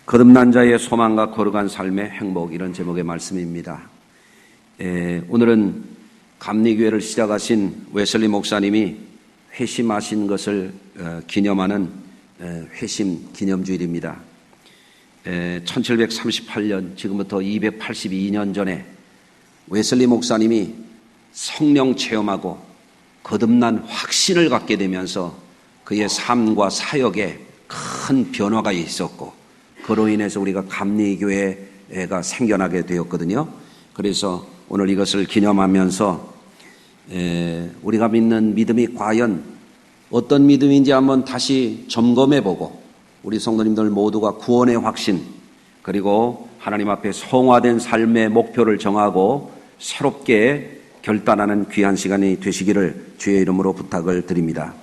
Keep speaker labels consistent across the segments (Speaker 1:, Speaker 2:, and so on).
Speaker 1: 거듭난 자의 소망과 거룩한 삶의 행복, 이런 제목의 말씀입니다. 오늘은 감리교회를 시작하신 웨슬리 목사님이 회심하신 것을 기념하는 회심 기념주일입니다. 1738년, 지금부터 282년 전에 웨슬리 목사님이 성령 체험하고 거듭난 확신을 갖게 되면서 그의 삶과 사역에 큰 변화가 있었고, 그로 인해서 우리가 감리교회가 생겨나게 되었거든요. 그래서 오늘 이것을 기념하면서 우리가 믿는 믿음이 과연 어떤 믿음인지 한번 다시 점검해보고, 우리 성도님들 모두가 구원의 확신, 그리고 하나님 앞에 성화된 삶의 목표를 정하고 새롭게 결단하는 귀한 시간이 되시기를 주의 이름으로 부탁을 드립니다.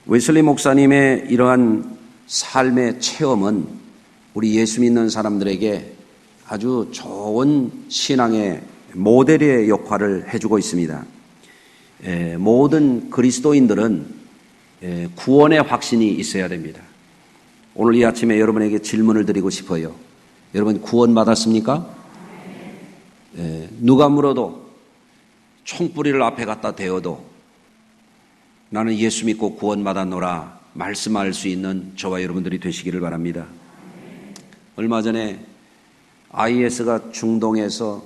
Speaker 1: 웨슬리 목사님의 이러한 삶의 체험은 우리 예수 믿는 사람들에게 아주 좋은 신앙의 모델의 역할을 해주고 있습니다. 모든 그리스도인들은 구원의 확신이 있어야 됩니다. 오늘 이 아침에 여러분에게 질문을 드리고 싶어요. 여러분 구원 받았습니까? 누가 물어도 총뿌리를 앞에 갖다 대어도 나는 예수 믿고 구원 받았노라 말씀할 수 있는 저와 여러분들이 되시기를 바랍니다. 얼마 전에 IS가 중동에서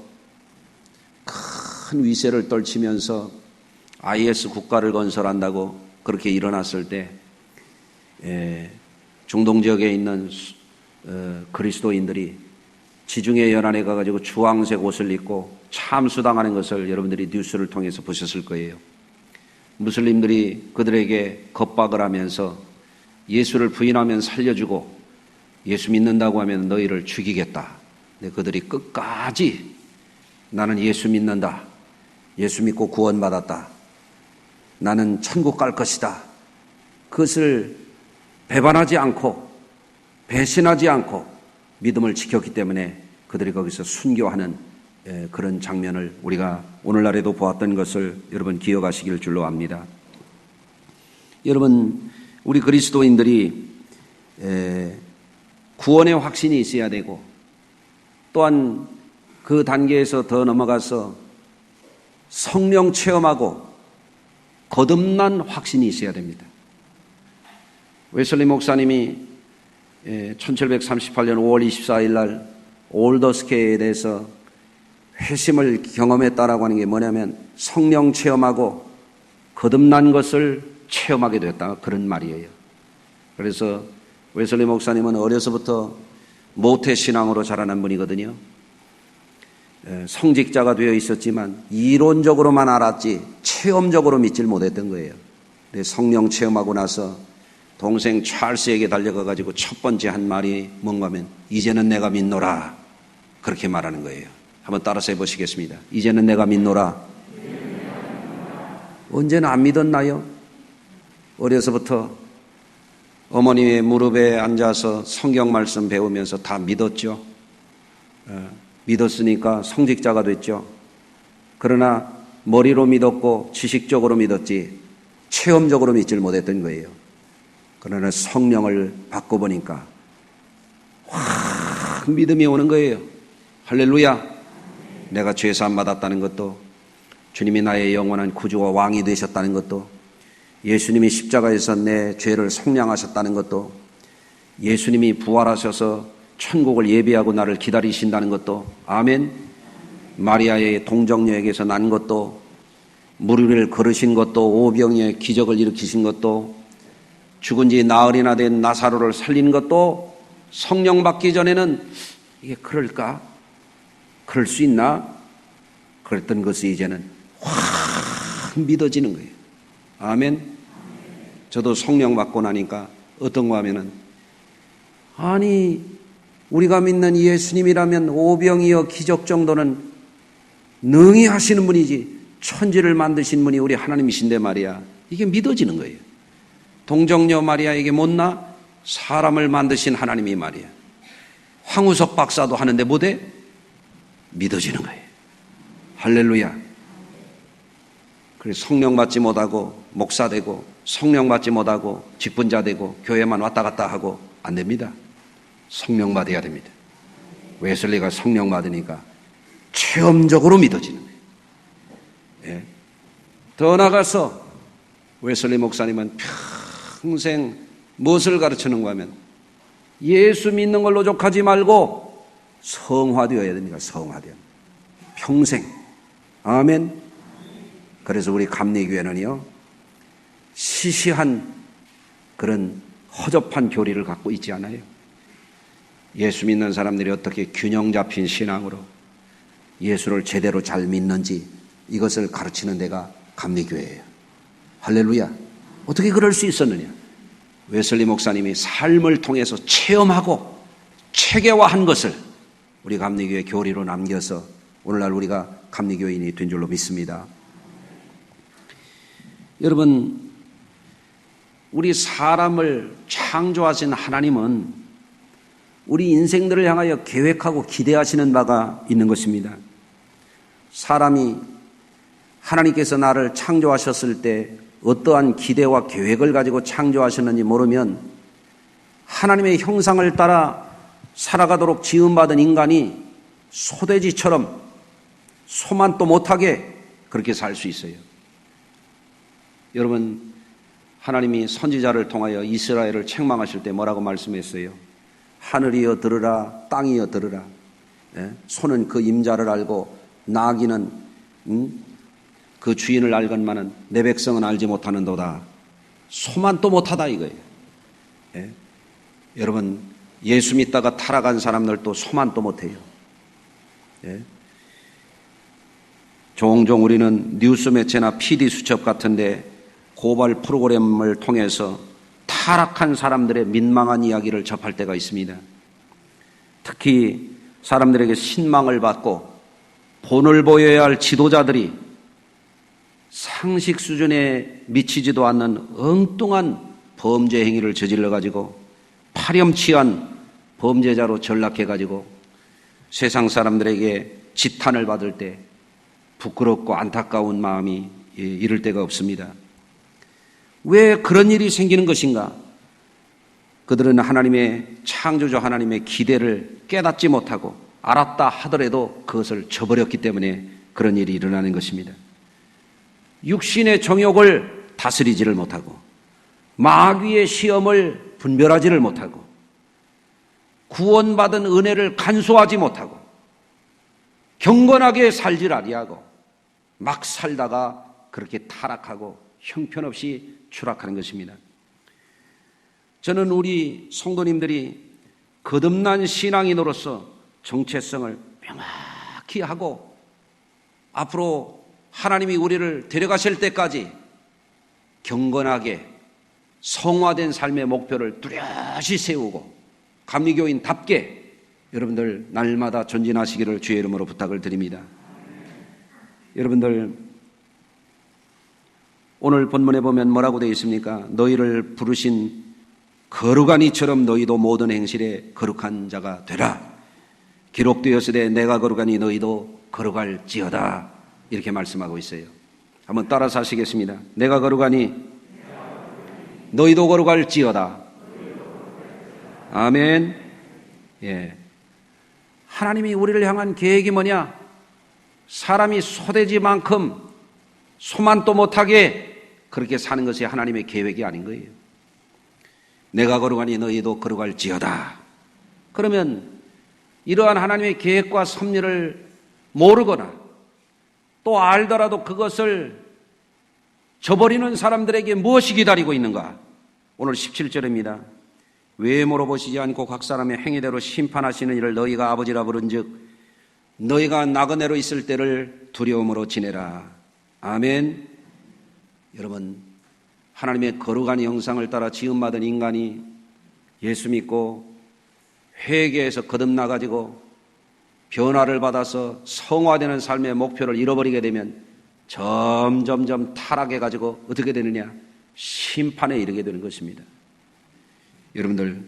Speaker 1: 큰 위세를 떨치면서 IS 국가를 건설한다고 그렇게 일어났을 때 중동 지역에 있는 그리스도인들이 지중해 연안에 가가지고 주황색 옷을 입고 참수당하는 것을 여러분들이 뉴스를 통해서 보셨을 거예요. 무슬림들이 그들에게 겁박을 하면서 예수를 부인하면 살려주고 예수 믿는다고 하면 너희를 죽이겠다. 근데 그들이 끝까지 나는 예수 믿는다. 예수 믿고 구원받았다. 나는 천국 갈 것이다. 그것을 배반하지 않고 배신하지 않고 믿음을 지켰기 때문에 그들이 거기서 순교하는 그런 장면을 우리가 오늘날에도 보았던 것을 여러분 기억하시길 줄로 압니다. 여러분, 우리 그리스도인들이 구원의 확신이 있어야 되고, 또한 그 단계에서 더 넘어가서 성령 체험하고 거듭난 확신이 있어야 됩니다. 웨슬리 목사님이 1738년 5월 24일 날 올더스케에 대해서 회심을 경험했다라고 하는 게 뭐냐면 성령 체험하고 거듭난 것을 체험하게 됐다, 그런 말이에요. 그래서 웨슬리 목사님은 어려서부터 모태신앙으로 자라난 분이거든요. 성직자가 되어 있었지만 이론적으로만 알았지 체험적으로 믿질 못했던 거예요. 성령 체험하고 나서 동생 찰스에게 달려가가지고 첫 번째 한 말이 뭔가 하면 이제는 내가 믿노라, 그렇게 말하는 거예요. 한번 따라서 해보시겠습니다. 이제는 내가 믿노라. 언제는 안 믿었나요? 어려서부터 어머니의 무릎에 앉아서 성경 말씀 배우면서 다 믿었죠. 믿었으니까 성직자가 됐죠. 그러나 머리로 믿었고 지식적으로 믿었지 체험적으로 믿질 못했던 거예요. 그러나 성령을 받고 보니까 확 믿음이 오는 거예요. 할렐루야. 내가 죄사함 받았다는 것도, 주님이 나의 영원한 구주와 왕이 되셨다는 것도, 예수님이 십자가에서 내 죄를 속량하셨다는 것도, 예수님이 부활하셔서 천국을 예비하고 나를 기다리신다는 것도, 아멘. 마리아의 동정녀에게서 난 것도, 물 위를 걸으신 것도, 오병이의 기적을 일으키신 것도, 죽은 지 나흘이나 된 나사로를 살린 것도, 성령 받기 전에는 이게 그럴까? 그럴 수 있나? 그랬던 것이 이제는 확 믿어지는 거예요. 아멘. 저도 성령 받고 나니까 어떤가 하면은, 아니 우리가 믿는 예수님이라면 오병이어 기적 정도는 능히 하시는 분이지, 천지를 만드신 분이 우리 하나님이신데 말이야. 이게 믿어지는 거예요. 동정녀 마리아에게 못나? 사람을 만드신 하나님이 말이야. 황우석 박사도 하는데 못해? 믿어지는 거예요. 할렐루야. 그래서 성령 받지 못하고 목사 되고, 성령 받지 못하고 직분자 되고, 교회만 왔다 갔다 하고 안 됩니다. 성령 받아야 됩니다. 웨슬리가 성령 받으니까 체험적으로 믿어지는 거예요. 예. 더 나가서 웨슬리 목사님은 평생 무엇을 가르치는가 하면 예수 믿는 걸로 족하지 말고 성화되어야 됩니다. 성화되어. 평생. 아멘. 그래서 우리 감리교회는요, 시시한 그런 허접한 교리를 갖고 있지 않아요. 예수 믿는 사람들이 어떻게 균형 잡힌 신앙으로 예수를 제대로 잘 믿는지 이것을 가르치는 데가 감리교회예요. 할렐루야. 어떻게 그럴 수 있었느냐? 웨슬리 목사님이 삶을 통해서 체험하고 체계화한 것을 우리 감리교회 교리로 남겨서 오늘날 우리가 감리교인이 된 줄로 믿습니다. 여러분, 우리 사람을 창조하신 하나님은 우리 인생들을 향하여 계획하고 기대하시는 바가 있는 것입니다. 사람이 하나님께서 나를 창조하셨을 때 어떠한 기대와 계획을 가지고 창조하셨는지 모르면 하나님의 형상을 따라 살아가도록 지음받은 인간이 소돼지처럼 소만도 못하게 그렇게 살 수 있어요. 여러분, 하나님이 선지자를 통하여 이스라엘을 책망하실 때 뭐라고 말씀했어요? 하늘이여 들으라, 땅이여 들으라. 소는 그 임자를 알고 나귀는 그 주인을 알건만은 내 백성은 알지 못하는도다. 소만 또 못하다 이거예요. 예? 여러분, 예수 믿다가 타락한 사람들도 소만 또 못해요. 예? 종종 우리는 뉴스 매체나 PD 수첩 같은데 고발 프로그램을 통해서 타락한 사람들의 민망한 이야기를 접할 때가 있습니다. 특히 사람들에게 신망을 받고 본을 보여야 할 지도자들이 상식 수준에 미치지도 않는 엉뚱한 범죄 행위를 저질러가지고 파렴치한 범죄자로 전락해가지고 세상 사람들에게 지탄을 받을 때 부끄럽고 안타까운 마음이 이를 데가 없습니다. 왜 그런 일이 생기는 것인가? 그들은 하나님의 창조주 하나님의 기대를 깨닫지 못하고 알았다 하더라도 그것을 저버렸기 때문에 그런 일이 일어나는 것입니다. 육신의 정욕을 다스리지를 못하고 마귀의 시험을 분별하지를 못하고 구원받은 은혜를 간수하지 못하고 경건하게 살질 아니하고 막 살다가 그렇게 타락하고 형편없이 추락하는 것입니다. 저는 우리 성도님들이 거듭난 신앙인으로서 정체성을 명확히 하고 앞으로 하나님이 우리를 데려가실 때까지 경건하게 성화된 삶의 목표를 뚜렷이 세우고 감리교인답게 여러분들 날마다 전진하시기를 주의 이름으로 부탁을 드립니다. 여러분들 오늘 본문에 보면 뭐라고 되어 있습니까? 너희를 부르신 거룩한 이처럼 너희도 모든 행실에 거룩한 자가 되라. 기록되었으되 내가 거룩하니 너희도 거룩할지어다. 이렇게 말씀하고 있어요. 한번 따라서 하시겠습니다. 내가 거룩하니 너희도 거룩할지어다. 아멘. 예. 하나님이 우리를 향한 계획이 뭐냐? 사람이 소돼지만큼 소만도 못하게 그렇게 사는 것이 하나님의 계획이 아닌 거예요. 내가 거룩하니 너희도 거룩할지어다. 그러면 이러한 하나님의 계획과 섭리를 모르거나 또 알더라도 그것을 저버리는 사람들에게 무엇이 기다리고 있는가? 오늘 17절입니다. 왜 물어보시지 않고 각 사람의 행위대로 심판하시는 이를 너희가 아버지라 부른즉 너희가 나그네로 있을 때를 두려움으로 지내라. 아멘. 여러분, 하나님의 거룩한 형상을 따라 지음받은 인간이 예수 믿고 회개해서 거듭나가지고 변화를 받아서 성화되는 삶의 목표를 잃어버리게 되면 점점점 타락해가지고 어떻게 되느냐? 심판에 이르게 되는 것입니다. 여러분들,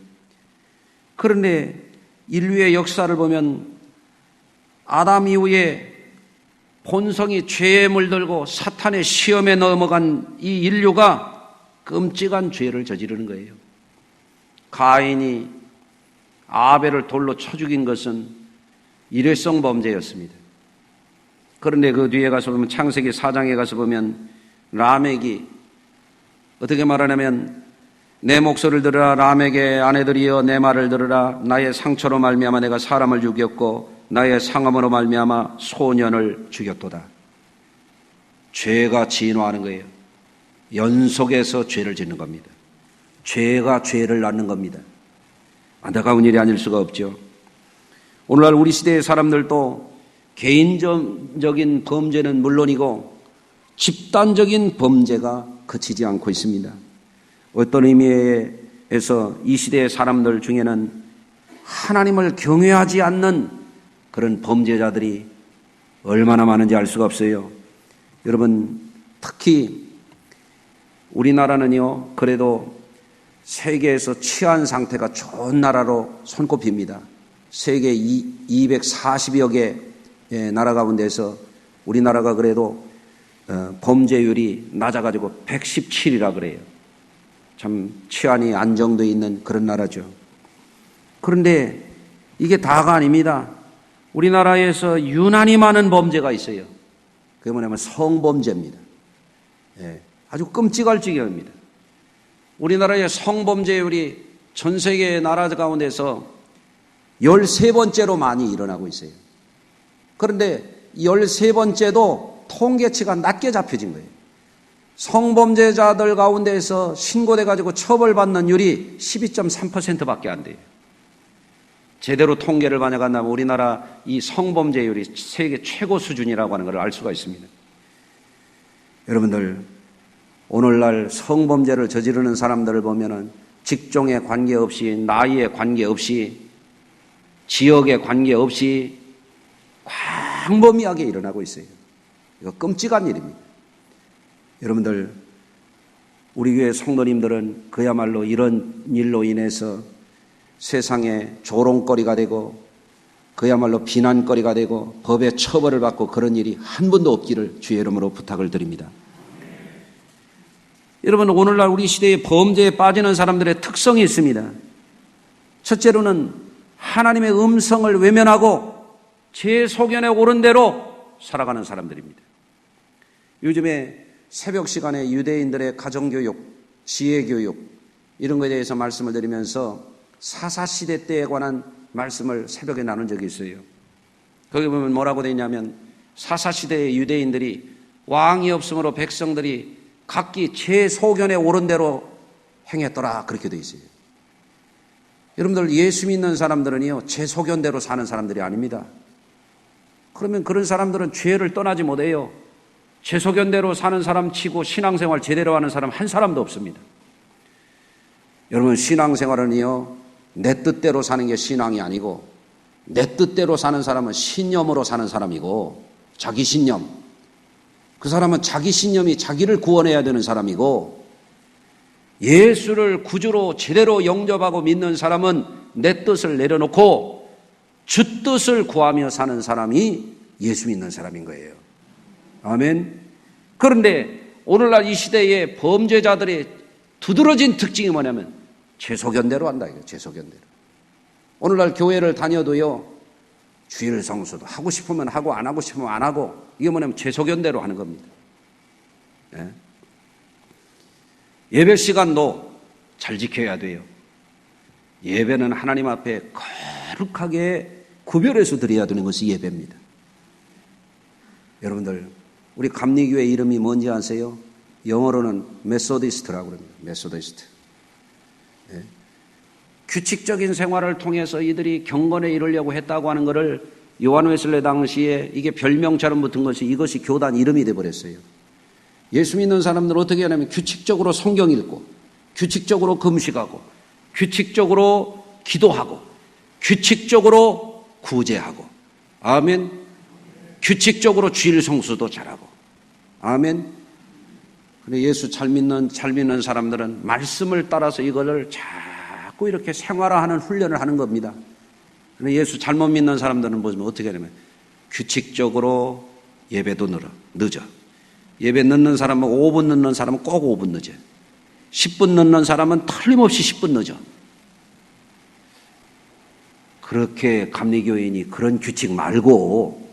Speaker 1: 그런데 인류의 역사를 보면 아담 이후에 본성이 죄에 물들고 사탄의 시험에 넘어간 이 인류가 끔찍한 죄를 저지르는 거예요. 가인이 아벨을 돌로 쳐 죽인 것은 일회성 범죄였습니다. 그런데 그 뒤에 가서 보면 창세기 4장에 가서 보면 라멕이 어떻게 말하냐면 내 목소리를 들으라 라멕의 아내들이여 내 말을 들으라 나의 상처로 말미암아 내가 사람을 죽였고 나의 상함으로 말미암아 소년을 죽였도다. 죄가 진화하는 거예요. 연속해서 죄를 짓는 겁니다. 죄가 죄를 낳는 겁니다. 안타까운 일이 아닐 수가 없죠. 오늘날 우리 시대의 사람들도 개인적인 범죄는 물론이고 집단적인 범죄가 그치지 않고 있습니다. 어떤 의미에서 이 시대의 사람들 중에는 하나님을 경외하지 않는 그런 범죄자들이 얼마나 많은지 알 수가 없어요. 여러분, 특히 우리나라는요, 그래도 세계에서 치안 상태가 좋은 나라로 손꼽힙니다. 세계 240여 개 나라 가운데서 우리나라가 그래도 범죄율이 낮아가지고 117이라 그래요. 참 치안이 안정되어 있는 그런 나라죠. 그런데 이게 다가 아닙니다. 우리나라에서 유난히 많은 범죄가 있어요. 그게 뭐냐면 성범죄입니다. 아주 끔찍할 지경입니다. 우리나라의 성범죄율이 전 세계 나라 가운데서 13번째로 많이 일어나고 있어요. 그런데 13번째도 통계치가 낮게 잡혀진 거예요. 성범죄자들 가운데서 신고돼가지고 처벌받는 율이 12.3%밖에 안 돼요. 제대로 통계를 반영한다면 우리나라 이 성범죄율이 세계 최고 수준이라고 하는 걸 알 수가 있습니다. 여러분들, 오늘날 성범죄를 저지르는 사람들을 보면은 직종에 관계없이, 나이에 관계없이, 지역에 관계없이 광범위하게 일어나고 있어요. 이거 끔찍한 일입니다. 여러분들, 우리 교회 성도님들은 그야말로 이런 일로 인해서 세상에 조롱거리가 되고 그야말로 비난거리가 되고 법의 처벌을 받고 그런 일이 한 번도 없기를 주의 이름으로 부탁을 드립니다. 여러분, 오늘날 우리 시대에 범죄에 빠지는 사람들의 특성이 있습니다. 첫째로는 하나님의 음성을 외면하고 제 소견에 옳은 대로 살아가는 사람들입니다. 요즘에 새벽 시간에 유대인들의 가정교육, 지혜교육 이런 것에 대해서 말씀을 드리면서 사사시대 때에 관한 말씀을 새벽에 나눈 적이 있어요. 거기 보면 뭐라고 되어 있냐면 사사시대의 유대인들이 왕이 없으므로 백성들이 각기 제 소견에 옳은 대로 행했더라, 그렇게 되어 있어요. 여러분들, 예수 믿는 사람들은요, 제 소견대로 사는 사람들이 아닙니다. 그러면 그런 사람들은 죄를 떠나지 못해요. 제 소견대로 사는 사람 치고 신앙생활 제대로 하는 사람 한 사람도 없습니다. 여러분, 신앙생활은요, 내 뜻대로 사는 게 신앙이 아니고 내 뜻대로 사는 사람은 신념으로 사는 사람이고, 자기 신념, 그 사람은 자기 신념이 자기를 구원해야 되는 사람이고, 예수를 구주로 제대로 영접하고 믿는 사람은 내 뜻을 내려놓고 주 뜻을 구하며 사는 사람이 예수 믿는 사람인 거예요. 아멘. 그런데 오늘날 이 시대의 범죄자들의 두드러진 특징이 뭐냐면 제 소견대로 한다, 이거. 제 소견대로. 오늘날 교회를 다녀도요, 주일 성수도 하고 싶으면 하고 안 하고 싶으면 안 하고, 이게 뭐냐면 제 소견대로 하는 겁니다. 네. 예배 시간도 잘 지켜야 돼요. 예배는 하나님 앞에 거룩하게 구별해서 드려야 되는 것이 예배입니다. 여러분들, 우리 감리교회 이름이 뭔지 아세요? 영어로는 메소디스트라고 합니다. 메소디스트. 네. 규칙적인 생활을 통해서 이들이 경건에 이르려고 했다고 하는 것을 요한 웨슬레 당시에 이게 별명처럼 붙은 것이 이것이 교단 이름이 되어버렸어요. 예수 믿는 사람들은 어떻게 하냐면 규칙적으로 성경 읽고, 규칙적으로 금식하고, 규칙적으로 기도하고, 규칙적으로 구제하고, 아멘. 규칙적으로 주일 성수도 잘하고, 아멘. 근데 예수 잘 믿는 사람들은 말씀을 따라서 이거를 자꾸 이렇게 생활화하는 훈련을 하는 겁니다. 근데 예수 잘못 믿는 사람들은 보면 어떻게 하냐면 규칙적으로 예배도 늦어. 예배 늦는 사람은 5분 늦는 사람은 꼭 5분 늦어. 10분 늦는 사람은 틀림없이 10분 늦어. 그렇게 감리교인이 그런 규칙 말고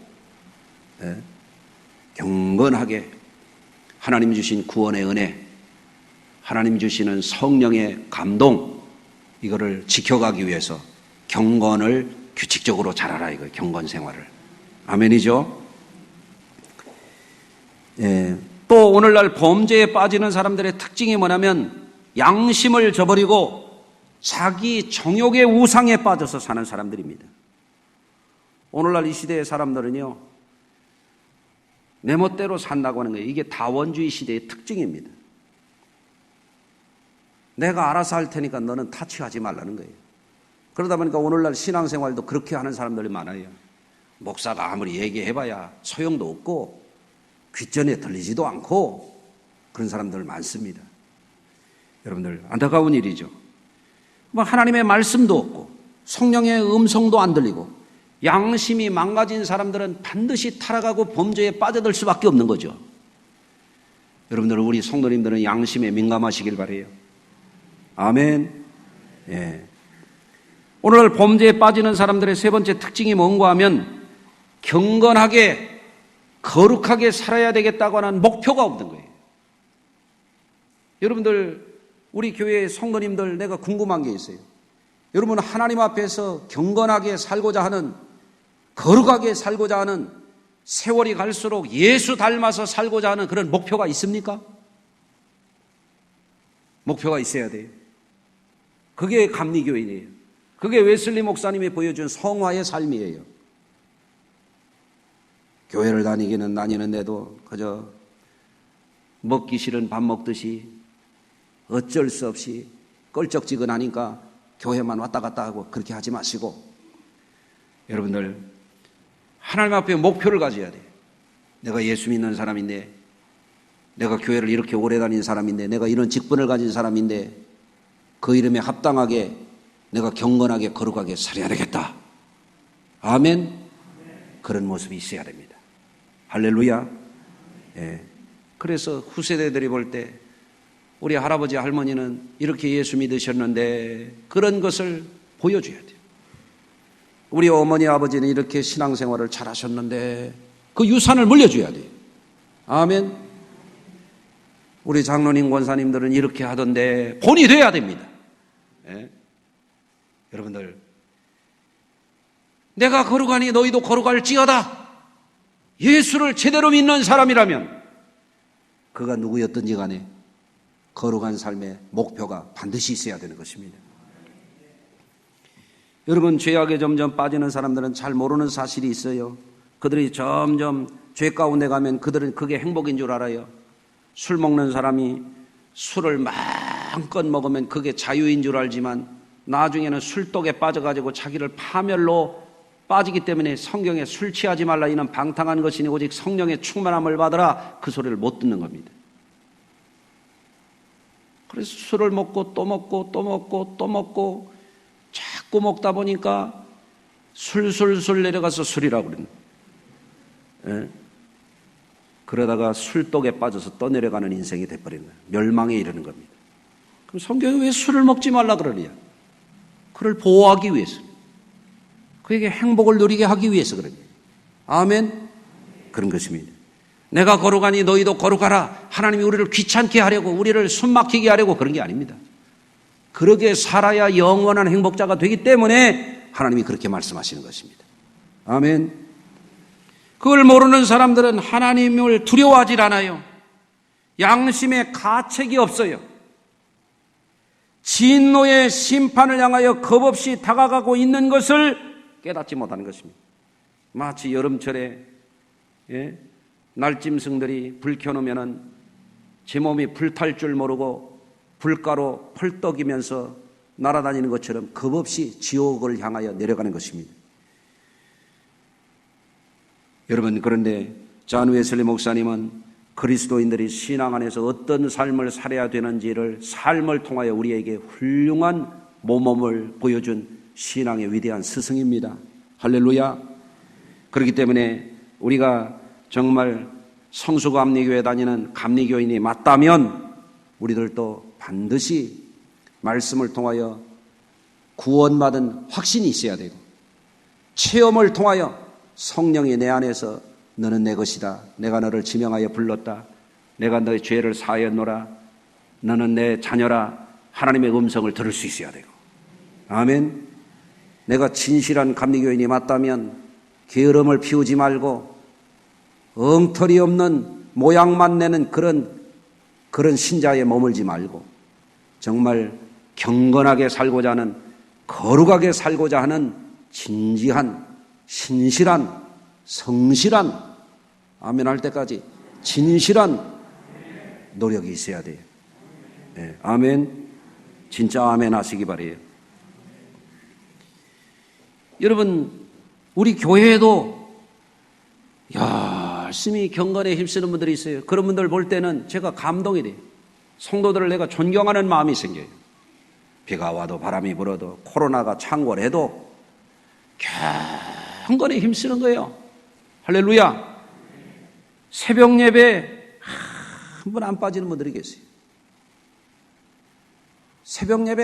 Speaker 1: 경건하게 하나님 주신 구원의 은혜, 하나님 주시는 성령의 감동, 이거를 지켜가기 위해서 경건을 규칙적으로 잘하라 이거예요. 경건 생활을. 아멘이죠? 또 오늘날 범죄에 빠지는 사람들의 특징이 뭐냐면 양심을 저버리고 자기 정욕의 우상에 빠져서 사는 사람들입니다. 오늘날 이 시대의 사람들은요, 내 멋대로 산다고 하는 거예요. 이게 다원주의 시대의 특징입니다. 내가 알아서 할 테니까 너는 타치하지 말라는 거예요. 그러다 보니까 오늘날 신앙생활도 그렇게 하는 사람들이 많아요. 목사가 아무리 얘기해봐야 소용도 없고 귓전에 들리지도 않고 그런 사람들 많습니다. 여러분들 안타까운 일이죠. 하나님의 말씀도 없고 성령의 음성도 안 들리고 양심이 망가진 사람들은 반드시 타락하고 범죄에 빠져들 수밖에 없는 거죠. 여러분들, 우리 성도님들은 양심에 민감하시길 바라요. 아멘. 예. 오늘 범죄에 빠지는 사람들의 세 번째 특징이 뭔가 하면 경건하게 거룩하게 살아야 되겠다고 하는 목표가 없는 거예요. 여러분들, 우리 교회의 성도님들, 내가 궁금한 게 있어요. 여러분, 하나님 앞에서 경건하게 살고자 하는, 거룩하게 살고자 하는, 세월이 갈수록 예수 닮아서 살고자 하는 그런 목표가 있습니까? 목표가 있어야 돼요. 그게 감리교인이에요. 그게 웨슬리 목사님이 보여준 성화의 삶이에요. 교회를 다니는데도 그저 먹기 싫은 밥 먹듯이 어쩔 수 없이 껄쩍지근하니까 교회만 왔다 갔다 하고 그렇게 하지 마시고, 여러분들 하나님 앞에 목표를 가져야 돼요. 내가 예수 믿는 사람인데, 내가 교회를 이렇게 오래 다닌 사람인데, 내가 이런 직분을 가진 사람인데 그 이름에 합당하게 내가 경건하게 거룩하게 살아야 되겠다. 아멘. 그런 모습이 있어야 됩니다. 할렐루야. 예. 그래서 후세대들이 볼 때 우리 할아버지 할머니는 이렇게 예수 믿으셨는데 그런 것을 보여줘야 돼요. 우리 어머니 아버지는 이렇게 신앙생활을 잘하셨는데 그 유산을 물려줘야 돼요. 아멘. 우리 장로님 권사님들은 이렇게 하던데 본이 돼야 됩니다. 예. 여러분들, 내가 거룩하니 너희도 거룩할지어다. 예수를 제대로 믿는 사람이라면 그가 누구였든지 간에 거룩한 삶의 목표가 반드시 있어야 되는 것입니다. 여러분, 죄악에 점점 빠지는 사람들은 잘 모르는 사실이 있어요. 그들이 점점 죄 가운데 가면 그들은 그게 행복인 줄 알아요. 술 먹는 사람이 술을 마음껏 먹으면 그게 자유인 줄 알지만 나중에는 술독에 빠져가지고 자기를 파멸로 빠지기 때문에 성경에 술 취하지 말라 이는 방탕한 것이니 오직 성령의 충만함을 받으라, 그 소리를 못 듣는 겁니다. 그래서 술을 먹고 또 먹고 또 먹고 또 먹고 자꾸 먹다 보니까 술술술 내려가서 술이라고 그러는 거예요. 예? 그러다가 술독에 빠져서 떠내려가는 인생이 돼버리는 거예요. 멸망에 이르는 겁니다. 그럼 성경이 왜 술을 먹지 말라 그러냐? 그를 보호하기 위해서, 그에게 행복을 누리게 하기 위해서 그러니. 아멘. 그런 것입니다. 내가 거룩하니 너희도 거룩하라. 하나님이 우리를 귀찮게 하려고, 우리를 숨막히게 하려고 그런 게 아닙니다. 그렇게 살아야 영원한 행복자가 되기 때문에 하나님이 그렇게 말씀하시는 것입니다. 아멘. 그걸 모르는 사람들은 하나님을 두려워하지 않아요. 양심에 가책이 없어요. 진노의 심판을 향하여 겁없이 다가가고 있는 것을 깨닫지 못하는 것입니다. 마치 여름철에 날짐승들이 불 켜놓으면 제 몸이 불탈 줄 모르고 불가로 펄떡이면서 날아다니는 것처럼 겁없이 지옥을 향하여 내려가는 것입니다. 여러분, 그런데 존 웨슬리 목사님은 그리스도인들이 신앙 안에서 어떤 삶을 살아야 되는지를 삶을 통하여 우리에게 훌륭한 모범을 보여준 신앙의 위대한 스승입니다. 할렐루야. 그렇기 때문에 우리가 정말 성수감리교회 다니는 감리교인이 맞다면 우리들도 반드시 말씀을 통하여 구원받은 확신이 있어야 되고 체험을 통하여 성령이 내 안에서 너는 내 것이다. 내가 너를 지명하여 불렀다. 내가 너의 죄를 사하였노라. 너는 내 자녀라. 하나님의 음성을 들을 수 있어야 되고. 아멘. 내가 진실한 감리교인이 맞다면 게으름을 피우지 말고 엉터리 없는 모양만 내는 그런 신자에 머물지 말고 정말 경건하게 살고자 하는, 거룩하게 살고자 하는 진지한, 신실한, 성실한, 아멘 할 때까지 진실한 노력이 있어야 돼요. 네, 아멘. 진짜 아멘 하시기 바래요. 여러분, 우리 교회에도 열심히 경건에 힘쓰는 분들이 있어요. 그런 분들 볼 때는 제가 감동이 돼요. 성도들을 내가 존경하는 마음이 생겨요. 비가 와도 바람이 불어도 코로나가 창궐해도 경건에 힘쓰는 거예요. 할렐루야. 새벽 예배 한 번 안 빠지는 분들이 계세요. 새벽 예배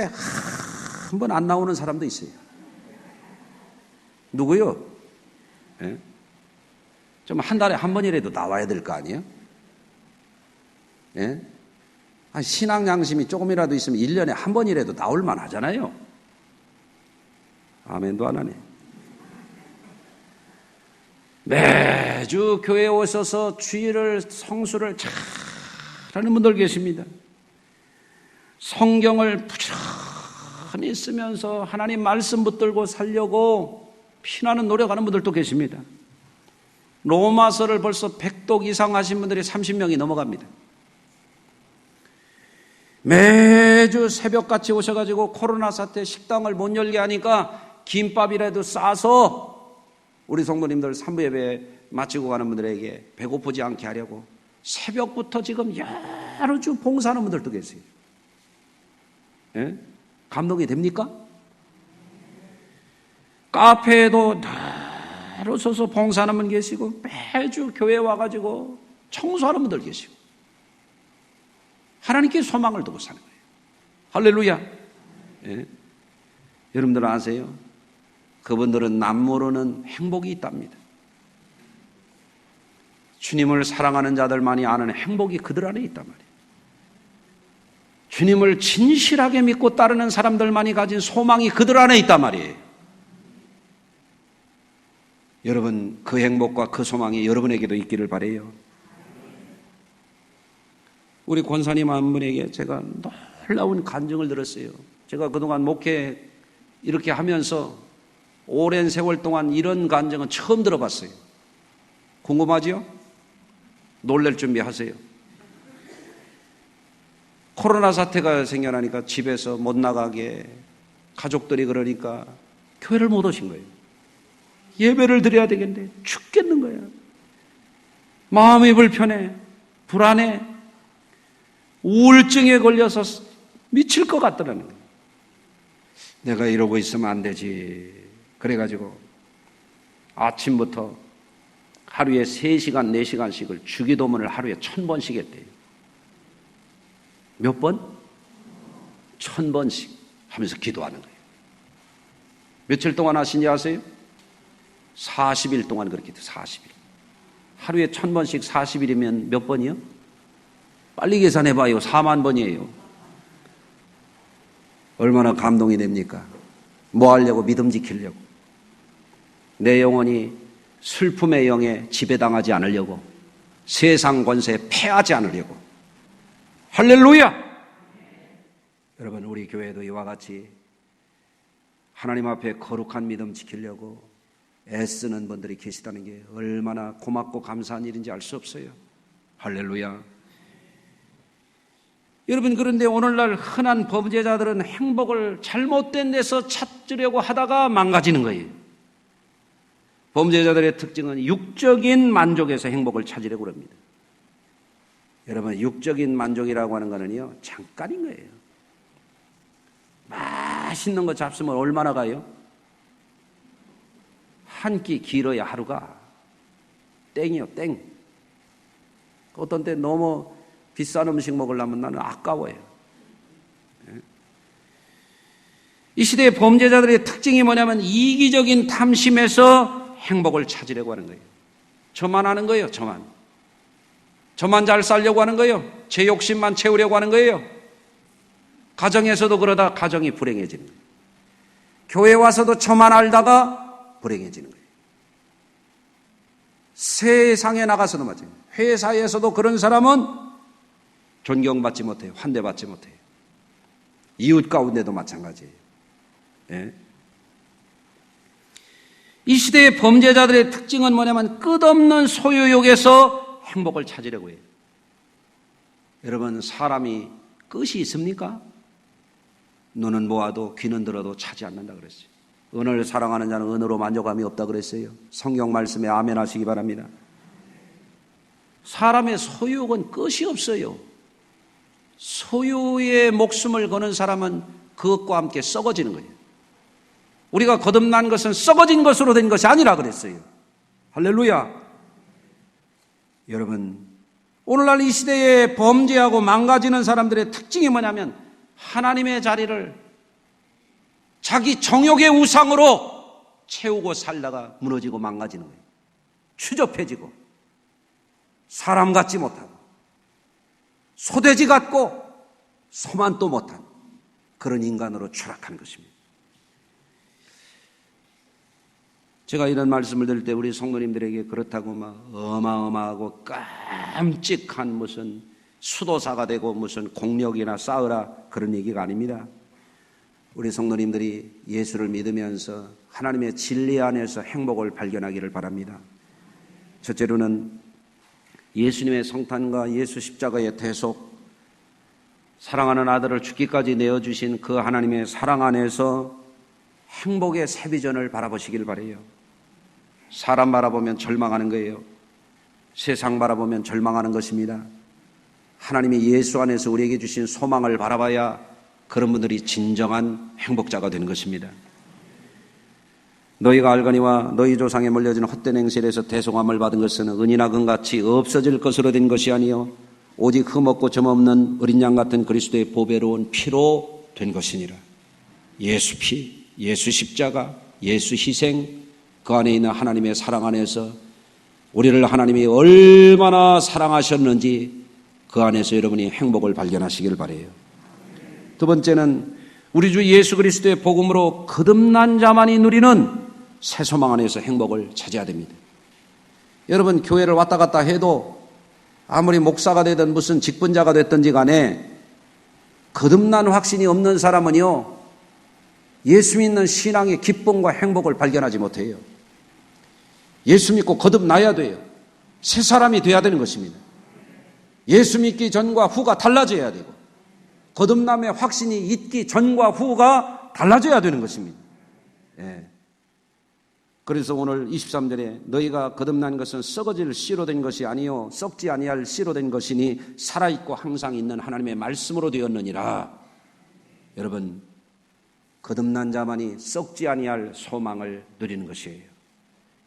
Speaker 1: 한 번 안 나오는 사람도 있어요. 누구요? 네? 좀 한 달에 한 번이라도 나와야 될 거 아니에요? 네? 신앙 양심이 조금이라도 있으면 1년에 한 번이라도 나올 만 하잖아요. 아멘도 안 하네. 매주 교회에 오셔서 주일을 성수를 잘하는 분들 계십니다. 성경을 부지런히 쓰면서 하나님 말씀 붙들고 살려고 피나는 노력하는 분들도 계십니다. 로마서를 벌써 100독 이상 하신 분들이 30명이 넘어갑니다. 매주 새벽같이 오셔가지고 코로나 사태 식당을 못 열게 하니까 김밥이라도 싸서 우리 성도님들 3부 예배 마치고 가는 분들에게 배고프지 않게 하려고 새벽부터 지금 여러 주 봉사하는 분들도 계세요. 예? 감동이 됩니까? 카페에도 나로 서서 봉사하는 분 계시고 매주 교회에 와가지고 청소하는 분들 계시고 하나님께 소망을 두고 사는 거예요. 할렐루야. 예? 여러분들 아세요? 그분들은 남모르는 행복이 있답니다. 주님을 사랑하는 자들만이 아는 행복이 그들 안에 있단 말이에요. 주님을 진실하게 믿고 따르는 사람들만이 가진 소망이 그들 안에 있단 말이에요. 여러분, 그 행복과 그 소망이 여러분에게도 있기를 바라요. 우리 권사님 한 분에게 제가 놀라운 간증을 들었어요. 제가 그동안 목회 이렇게 하면서 오랜 세월 동안 이런 간증은 처음 들어봤어요. 궁금하지요? 놀랄 준비하세요. 코로나 사태가 생겨나니까 집에서 못 나가게 가족들이 그러니까 교회를 못 오신 거예요. 예배를 드려야 되겠는데 죽겠는 거예요. 마음이 불편해, 불안해, 우울증에 걸려서 미칠 것 같더라는 거예요. 내가 이러고 있으면 안 되지. 그래가지고 아침부터 하루에 3시간, 4시간씩을 주기도문을 하루에 1000번씩 했대요. 몇 번? 1000번씩 하면서 기도하는 거예요. 며칠 동안 하신지 아세요? 40일 동안 그렇게 해요. 40일. 하루에 1000번씩 40일이면 몇 번이요? 빨리 계산해봐요. 4만 번이에요. 얼마나 감동이 됩니까? 뭐 하려고? 믿음 지키려고. 내 영혼이 슬픔의 영에 지배당하지 않으려고, 세상 권세에 패하지 않으려고. 할렐루야! 여러분, 우리 교회도 이와 같이 하나님 앞에 거룩한 믿음 지키려고 애쓰는 분들이 계시다는 게 얼마나 고맙고 감사한 일인지 알 수 없어요. 할렐루야! 여러분, 그런데 오늘날 흔한 범죄자들은 행복을 잘못된 데서 찾으려고 하다가 망가지는 거예요. 범죄자들의 특징은 육적인 만족에서 행복을 찾으려고 합니다. 여러분, 육적인 만족이라고 하는 거는요, 잠깐인 거예요. 맛있는 거 잡수면 얼마나 가요? 한 끼 길어야 하루가 땡이요, 땡. 어떤 때 너무 비싼 음식 먹으려면 나는 아까워요. 이 시대의 범죄자들의 특징이 뭐냐면 이기적인 탐심에서 행복을 찾으려고 하는 거예요. 저만 하는 거예요. 저만 잘 살려고 하는 거예요. 제 욕심만 채우려고 하는 거예요. 가정에서도 그러다 가정이 불행해지는 거예요. 교회 와서도 저만 알다가 불행해지는 거예요. 세상에 나가서도 마찬가지예요. 회사에서도 그런 사람은 존경받지 못해요. 환대받지 못해요. 이웃 가운데도 마찬가지예요. 예? 이 시대의 범죄자들의 특징은 뭐냐면 끝없는 소유욕에서 행복을 찾으려고 해요. 여러분, 사람이 끝이 있습니까? 눈은 모아도 귀는 들어도 차지 않는다 그랬어요. 은을 사랑하는 자는 은으로 만족함이 없다 그랬어요. 성경 말씀에 아멘 하시기 바랍니다. 사람의 소유욕은 끝이 없어요. 소유의 목숨을 거는 사람은 그것과 함께 썩어지는 거예요. 우리가 거듭난 것은 썩어진 것으로 된 것이 아니라 그랬어요. 할렐루야. 여러분, 오늘날 이 시대에 범죄하고 망가지는 사람들의 특징이 뭐냐면 하나님의 자리를 자기 정욕의 우상으로 채우고 살다가 무너지고 망가지는 거예요. 추접해지고 사람 같지 못하고 소돼지 같고 소만도 못한 그런 인간으로 추락한 것입니다. 제가 이런 말씀을 드릴 때 우리 성도님들에게 그렇다고 막 어마어마하고 깜찍한 무슨 수도사가 되고 무슨 공력이나 쌓으라 그런 얘기가 아닙니다. 우리 성도님들이 예수를 믿으면서 하나님의 진리 안에서 행복을 발견하기를 바랍니다. 첫째로는 예수님의 성탄과 예수 십자가의 대속, 사랑하는 아들을 죽기까지 내어주신 그 하나님의 사랑 안에서 행복의 새 비전을 바라보시길 바라요. 사람 바라보면 절망하는 거예요. 세상 바라보면 절망하는 것입니다. 하나님이 예수 안에서 우리에게 주신 소망을 바라봐야 그런 분들이 진정한 행복자가 되는 것입니다. 너희가 알거니와 너희 조상에 물려진 헛된 행실에서 대속함을 받은 것은 은이나 금같이 없어질 것으로 된 것이 아니요 오직 흠없고 점없는 어린 양 같은 그리스도의 보배로운 피로 된 것이니라. 예수 피, 예수 십자가, 예수 희생, 그 안에 있는 하나님의 사랑 안에서 우리를 하나님이 얼마나 사랑하셨는지 그 안에서 여러분이 행복을 발견하시길 바라요. 두 번째는 우리 주 예수 그리스도의 복음으로 거듭난 자만이 누리는 새 소망 안에서 행복을 찾아야 됩니다. 여러분, 교회를 왔다 갔다 해도 아무리 목사가 되든 무슨 직분자가 됐든지 간에 거듭난 확신이 없는 사람은요, 예수 믿는 신앙의 기쁨과 행복을 발견하지 못해요. 예수 믿고 거듭나야 돼요. 새 사람이 돼야 되는 것입니다. 예수 믿기 전과 후가 달라져야 되고 거듭남의 확신이 있기 전과 후가 달라져야 되는 것입니다. 예. 그래서 오늘 23절에 너희가 거듭난 것은 썩어질 씨로 된 것이 아니요 썩지 아니할 씨로 된 것이니 살아있고 항상 있는 하나님의 말씀으로 되었느니라. 여러분, 거듭난 자만이 썩지 아니할 소망을 누리는 것이에요.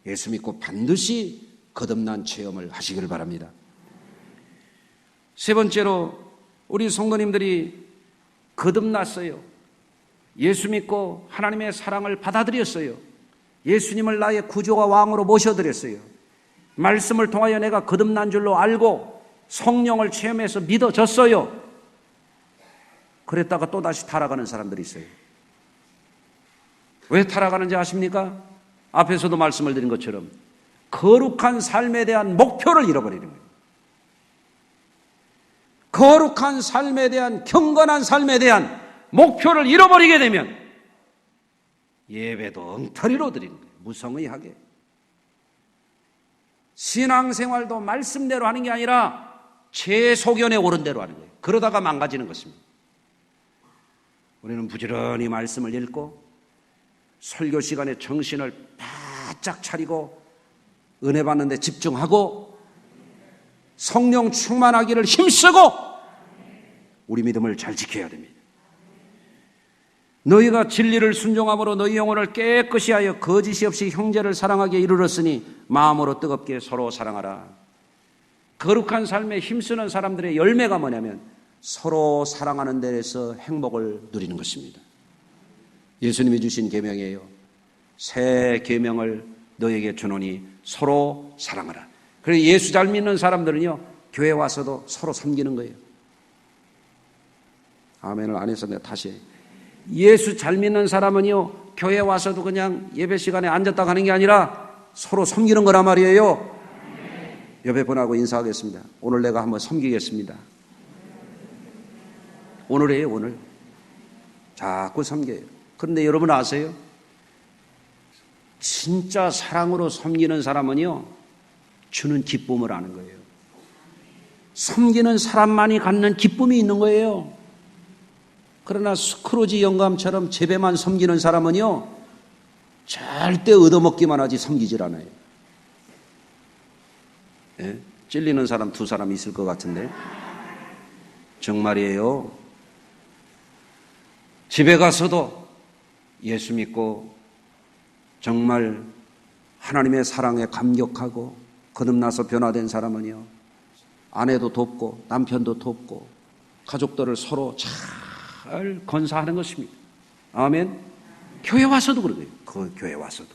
Speaker 1: 예수 믿고 반드시 거듭난 체험을 하시기를 바랍니다. 세 번째로 우리 성도님들이 거듭났어요. 예수 믿고 하나님의 사랑을 받아들였어요. 예수님을 나의 구주와 왕으로 모셔드렸어요. 말씀을 통하여 내가 거듭난 줄로 알고 성령을 체험해서 믿어졌어요. 그랬다가 또다시 타락하는 사람들이 있어요. 왜 타락하는지 아십니까? 앞에서도 말씀을 드린 것처럼 거룩한 삶에 대한 목표를 잃어버리는 거예요. 거룩한 삶에 대한, 경건한 삶에 대한 목표를 잃어버리게 되면 예배도 엉터리로 드리는 거예요. 무성의하게. 신앙생활도 말씀대로 하는 게 아니라 제 소견에 옳은 대로 하는 거예요. 그러다가 망가지는 것입니다. 우리는 부지런히 말씀을 읽고 설교 시간에 정신을 바짝 차리고 은혜 받는 데 집중하고 성령 충만하기를 힘쓰고 우리 믿음을 잘 지켜야 됩니다. 너희가 진리를 순종함으로 너희 영혼을 깨끗이 하여 거짓이 없이 형제를 사랑하게 이르렀으니 마음으로 뜨겁게 서로 사랑하라. 거룩한 삶에 힘쓰는 사람들의 열매가 뭐냐면 서로 사랑하는 데에서 행복을 누리는 것입니다. 예수님이 주신 계명이에요. 새 계명을 너에게 주노니 서로 사랑하라. 그래서 예수 잘 믿는 사람들은요, 교회 와서도 서로 섬기는 거예요. 아멘을 안 해서 내가 다시 해요. 예수 잘 믿는 사람은요, 교회 와서도 그냥 예배 시간에 앉았다 가는 게 아니라 서로 섬기는 거란 말이에요. 옆에 분하고 인사하겠습니다. 오늘 내가 한번 섬기겠습니다. 오늘이에요, 오늘. 자꾸 섬겨요. 그런데 여러분 아세요? 진짜 사랑으로 섬기는 사람은요, 주는 기쁨을 아는 거예요. 섬기는 사람만이 갖는 기쁨이 있는 거예요. 그러나 스크루지 영감처럼 제배만 섬기는 사람은요, 절대 얻어먹기만 하지 섬기질 않아요. 예? 찔리는 사람 두 사람 있을 것 같은데 정말이에요. 집에 가서도 예수 믿고 정말 하나님의 사랑에 감격하고 거듭나서 변화된 사람은요, 아내도 돕고 남편도 돕고 가족들을 서로 잘 건사하는 것입니다. 아멘. 교회 와서도 그러고요. 그 교회 와서도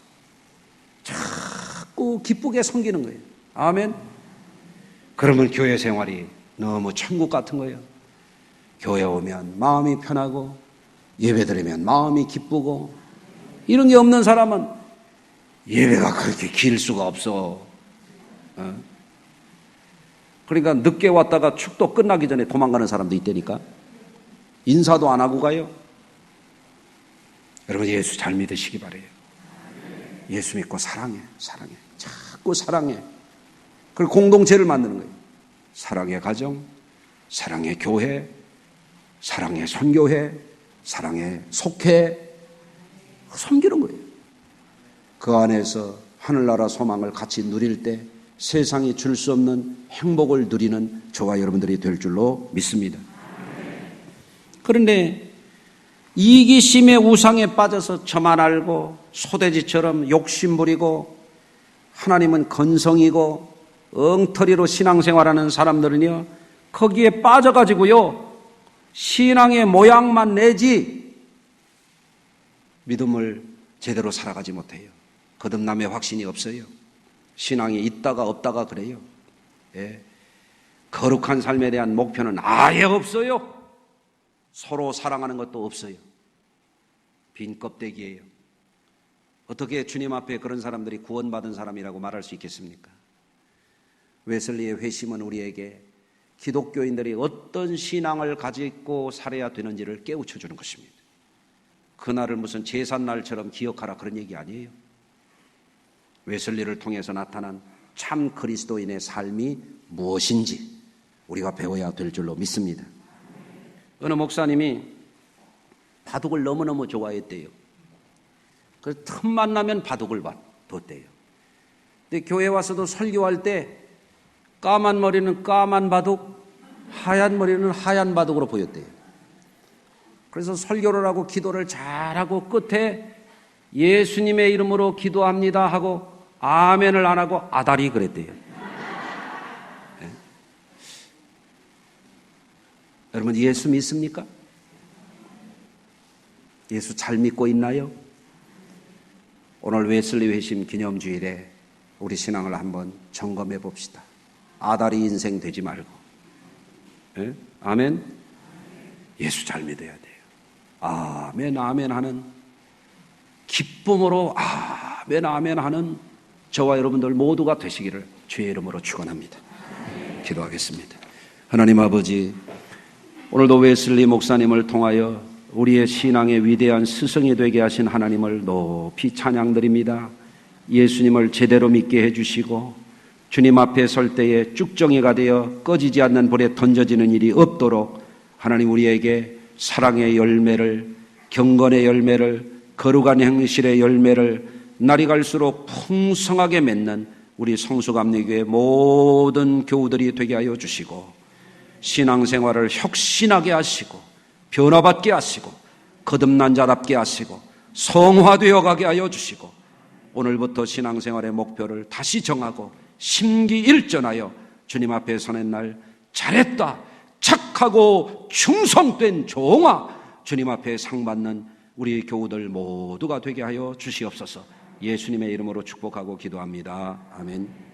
Speaker 1: 자꾸 기쁘게 섬기는 거예요. 아멘. 그러면 교회 생활이 너무 천국 같은 거예요. 교회 오면 마음이 편하고 예배 드리면 마음이 기쁘고, 이런 게 없는 사람은 예배가 그렇게 길 수가 없어. 그러니까 늦게 왔다가 축도 끝나기 전에 도망가는 사람도 있다니까. 인사도 안 하고 가요. 여러분 예수 잘 믿으시기 바라요. 예수 믿고 사랑해. 자꾸 사랑해. 그리고 공동체를 만드는 거예요. 사랑의 가정, 사랑의 교회, 사랑의 선교회, 사랑의 속회, 섬기는 거예요. 그 안에서 하늘나라 소망을 같이 누릴 때 세상이 줄 수 없는 행복을 누리는 저와 여러분들이 될 줄로 믿습니다. 그런데 이기심의 우상에 빠져서 저만 알고 소돼지처럼 욕심부리고 하나님은 건성이고 엉터리로 신앙생활하는 사람들은요, 거기에 빠져가지고요, 신앙의 모양만 내지 믿음을 제대로 살아가지 못해요. 거듭남의 확신이 없어요. 신앙이 있다가 없다가 그래요. 예. 거룩한 삶에 대한 목표는 아예 없어요. 서로 사랑하는 것도 없어요. 빈 껍데기예요. 어떻게 주님 앞에 그런 사람들이 구원받은 사람이라고 말할 수 있겠습니까? 웨슬리의 회심은 우리에게 기독교인들이 어떤 신앙을 가지고 살아야 되는지를 깨우쳐 주는 것입니다. 그날을 무슨 제삿날처럼 기억하라 그런 얘기 아니에요. 웨슬리를 통해서 나타난 참 그리스도인의 삶이 무엇인지 우리가 배워야 될 줄로 믿습니다. 어느 목사님이 바둑을 너무너무 좋아했대요. 그래서 틈만 나면 바둑을 뒀대요. 근데 교회 와서도 설교할 때 까만 머리는 까만 바둑, 하얀 머리는 하얀 바둑으로 보였대요. 그래서 설교를 하고 기도를 잘하고 끝에 예수님의 이름으로 기도합니다 하고 아멘을 안 하고 아다리 그랬대요. 네? 여러분 예수 믿습니까? 예수 잘 믿고 있나요? 오늘 웨슬리 회심 기념주일에 우리 신앙을 한번 점검해 봅시다. 아다리 인생 되지 말고. 네? 아멘. 예수 잘 믿어야 돼요. 아멘 아멘 하는 기쁨으로 아멘 아멘 하는 저와 여러분들 모두가 되시기를 주의 이름으로 축원합니다. 기도하겠습니다. 하나님 아버지, 오늘도 웨슬리 목사님을 통하여 우리의 신앙의 위대한 스승이 되게 하신 하나님을 높이 찬양드립니다. 예수님을 제대로 믿게 해주시고 주님 앞에 설 때에 쭉정이가 되어 꺼지지 않는 불에 던져지는 일이 없도록 하나님 우리에게 사랑의 열매를, 경건의 열매를, 거룩한 행실의 열매를 날이 갈수록 풍성하게 맺는 우리 성수감리교회 모든 교우들이 되게 하여 주시고 신앙생활을 혁신하게 하시고 변화받게 하시고 거듭난 자답게 하시고 성화되어 가게 하여 주시고 오늘부터 신앙생활의 목표를 다시 정하고 심기일전하여 주님 앞에 서는 날 잘했다, 착하고 충성된 종아, 주님 앞에 상 받는 우리 교우들 모두가 되게 하여 주시옵소서. 예수님의 이름으로 축복하고 기도합니다. 아멘.